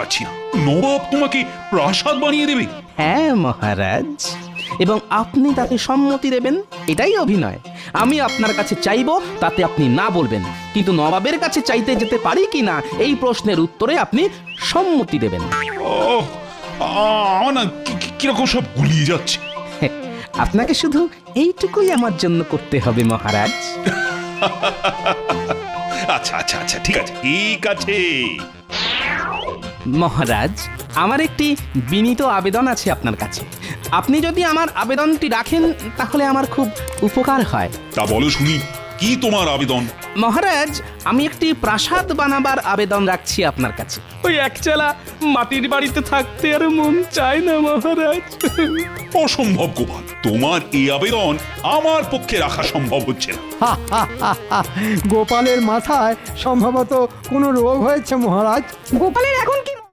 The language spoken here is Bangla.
পারছি না। নবাব তোমাকে প্রাসাদ বানিয়ে দেবে? হ্যাঁ মহারাজ, এবং আপনি তাতে সম্মতি দেবেন, এটাই অভিনয়। আমি আপনার কাছে চাইবো, তাতে আপনি না বলবেন, কিন্তু নবাবের কাছে চাইতে যেতে পারি কি না এই প্রশ্নের উত্তরে আপনি সম্মতি দেবেন। ওহ, আমার না কিরকম সব গুলিয়ে যাচ্ছে। আপনাকে শুধু এইটুকুই আমার জন্য করতে হবে মহারাজ। আচ্ছা আচ্ছা আচ্ছা, ঠিক আছে ঠিক আছে। মহারাজ, আমার একটি বিনীত আবেদন আছে আপনার কাছে। আপনি যদি আমার আবেদনটি রাখেন তাহলে আমার খুব উপকার হয়। তা বলো শুনি, কি তোমার আবেদন? মহারাজ, আমি একটি প্রাসাদ বানাবার আবেদন রাখছি আপনার কাছে। ওই একচালা মাটির বাড়িতে থাকতে আর মন চায় না মহারাজ। অসম্ভব গোপাল, তোমার এই আবেদন আমার পক্ষে রাখা সম্ভব হচ্ছে না। গোপালের মাথায় সম্ভবত কোনো রোগ হয়েছে মহারাজ। গোপালের এখন কি